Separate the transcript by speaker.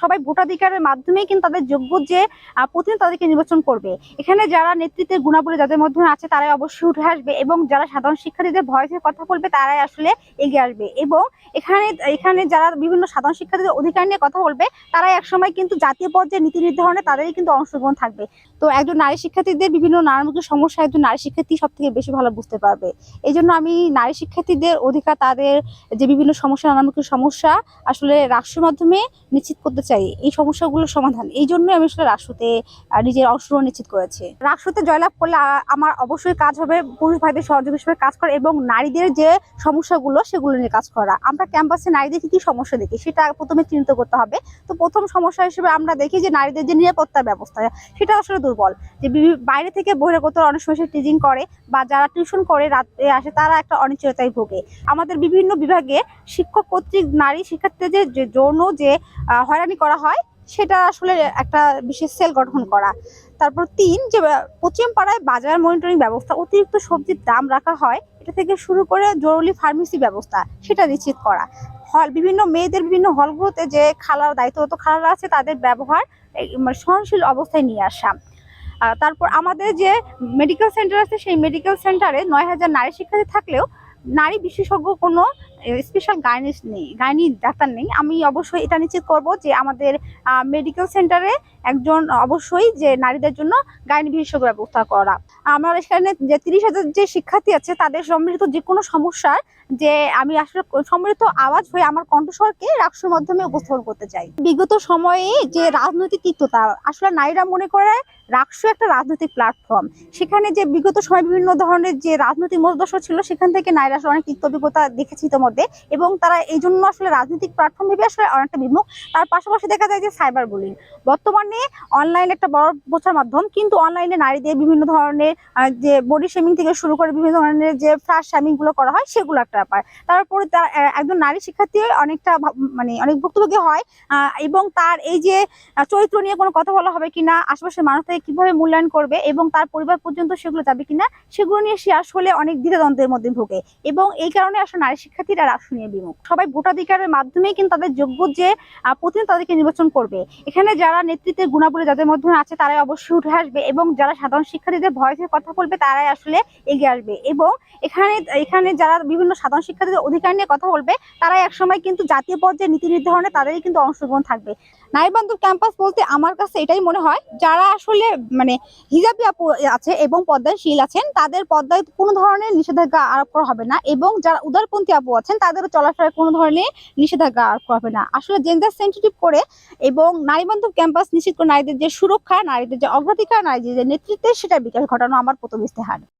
Speaker 1: সবাই ভোটাধিকারের মাধ্যমেই কিন্তু তাদের যোগ্য যে প্রতিনিধি তাদেরকে নির্বাচন করবে। এখানে যারা নেতৃত্বের গুণাবলী যাদের মধ্যে আছে তারাই অবশ্যই উঠে আসবে, এবং যারা সাধারণ শিক্ষার্থীদের ভয়েসের কথা বলবে তারাই আসলে এগিয়ে আসবে। এবং এখানে এখানে যারা বিভিন্ন সাধারণ শিক্ষার্থীদের অধিকার নিয়ে কথা বলবে তারাই একসময় কিন্তু জাতীয় পর্যায়ে নীতি নির্ধারণে তাদেরই কিন্তু অংশগ্রহণ থাকবে। তো একজন নারী শিক্ষার্থীদের বিভিন্ন নানামুখী সমস্যা একজন নারী শিক্ষার্থী সব থেকে বেশি ভালো বুঝতে পারবে। এই জন্য আমি নারী শিক্ষার্থীদের অধিকার, তাদের যে বিভিন্ন সমস্যা, নানামুখী সমস্যা আসলে রাষ্ট্রের মাধ্যমে নিশ্চিত করতে চাই, এই সমস্যাগুলোর সমাধান। এই জন্য আমি আসলে রাষ্ট্রতে নিজের অংশগ্রহণ নিশ্চিত করেছি। রাষ্ট্রতে জয়লাভ করলে আমার অবশ্যই কাজ হবে পুরুষ ভাইদের সহযোগী হিসেবে কাজ করা এবং নারীদের যে সমস্যাগুলো সেগুলো নিয়ে কাজ করা। আমরা ক্যাম্পাসে নারীদের কি সমস্যা দেখি সেটা প্রথমে চিহ্নিত করতে হবে। তো প্রথম সমস্যা হিসেবে আমরা দেখি যে নারীদের যে নিরাপত্তার ব্যবস্থা সেটা আসলে দুর্বল। যে বাইরে থেকে বহিরাগত অনেক সময় টিজিং করে বা যারা টিউশন করে রাতে আসে তারা একটা অনিশ্চয়তায় ভোগে। আমাদের বিভিন্ন বিভাগে শিক্ষক কর্তৃক নারী শিক্ষার্থীদের যে যৌন যে হয়রানি করা হয় সেটা আসলে একটা বিশেষ সেল গঠন করা। তারপর ৩, যে পশ্চিম পাড়ায় বাজার মনিটরিং ব্যবস্থা, অতিরিক্ত সবজির দাম রাখা হয় এটা থেকে শুরু করে জরুরি ফার্মেসি ব্যবস্থা সেটা নিশ্চিত করা। হল বিভিন্ন মেয়েদের বিভিন্ন হলগুলোতে যে খালার দায়িত্বরত খালারা আছে তাদের ব্যবহার মানে সহনশীল অবস্থায় নিয়ে আসা। তারপর আমাদের যে মেডিকেল সেন্টার আছে সেই মেডিকেল সেন্টারে ৯,০০০ নারী শিক্ষার্থী থাকলেও নারী বিশেষজ্ঞ কোনো স্পেশাল গাইনি ডাক্তার নেই। আমি অবশ্যই এটা নিশ্চিত করব যে আমাদের মেডিকেল সেন্টারে একজন অবশ্যই যে নারীদের জন্য গাইনি বিশেষজ্ঞ ব্যবস্থা করা। আমার এখানে যে ৩০,০০০ যে শিক্ষার্থী আছে তাদের সম্মিলিত যে কোনো সমস্যার যে আমি আসলে সম্মিলিত আওয়াজ হয়ে আমার কণ্ঠস্বরকে রাষ্ট্রের মাধ্যমে উপস্থাপন করতে চাই। বিগত সময়ে যে রাজনৈতিক তিক্ততা, আসলে নারীরা মনে করে রাষ্ট্র একটা রাজনৈতিক প্ল্যাটফর্ম। সেখানে যে বিগত সময় বিভিন্ন ধরনের যে রাজনৈতিক মতাদর্শ ছিল সেখান থেকে নারীরা আসলে অনেক তিক্ত অভিজ্ঞতা দেখেছি ইতিমধ্যে, এবং তারা এই জন্য আসলে রাজনৈতিক প্ল্যাটফর্ম ভেবে আসলে অনেকটা বিমুখ। তার পাশাপাশি দেখা যায় যে সাইবার বুলিং বর্তমানে অনলাইন একটা বড় প্রচার মাধ্যম, কিন্তু অনলাইনে নারীদের বিভিন্ন ধরনের যে বডি শেমিং থেকে শুরু করে বিভিন্ন ধরনের যে ফ্ল্যাশ শেমিং গুলো করা হয় সেগুলো একটা ব্যাপার। তারপরে তার একজন নারী শিক্ষার্থী অনেকটা মানে অনেক ভুক্তভোগী হয়, এবং তার এই যে চরিত্র নিয়ে কোনো কথা বলা হবে কিনা, আশেপাশের মানুষ থেকে কিভাবে মূল্যায়ন করবে এবং তার পরিবার পর্যন্ত সেগুলো যাবে কিনা সেগুলো নিয়ে সে আসলে অনেক দ্বিধাদ্বন্দ্বের মধ্যে ভোগে, এবং এই কারণে আসলে নারী শিক্ষার্থীরা রাষ্ট্র নিয়ে বিমুখ। সবাই ভোটাধিকারের মাধ্যমেই কিন্তু তাদের যোগ্য যে প্রতিনিধি তাদেরকে নির্বাচন করবে। এখানে যারা নেতৃত্বের গুণাবলী যাদের মধ্যে আছে তারাই অবশ্যই উঠে আসবে, এবং যারা সাধারণ শিক্ষার্থীদের ভয়েসের কথা বলবে তারাই আসলে এগিয়ে আসবে। এবং এখানে যারা বিভিন্ন সাধারণ শিক্ষার্থীদের অধিকার নিয়ে কথা বলবে তারাই একসময় কিন্তু জাতীয় পর্যায়ে নীতি নির্ধারণে তাদেরই কিন্তু অংশগ্রহণ থাকবে। নারী বান্ধব ক্যাম্পাস বলতে আমার কাছে এটাই মনে হয়, যারা আসলে মানে হিজাবি আপু আছে এবং পর্দাশীল আছেন তাদের পর্দায় কোনো ধরনের নিষেধাজ্ঞা আরোপ করা হবে না, এবং যারা উদারপন্থী আপু আছেন তাদেরও চলাফেরায় কোনো ধরনের নিষেধাজ্ঞা আরোপ করা হবে না। আসলে জেন্ডার সেন্সিটিভ করে এবং নারী বান্ধব ক্যাম্পাস নিশ্চিত করে নারীদের যে সুরক্ষা, নারীদের যে অগ্রাধিকার, নারীদের যে নেতৃত্বের সেটা বিকাশ ঘটানো আমার প্রথম ইস্তেহার।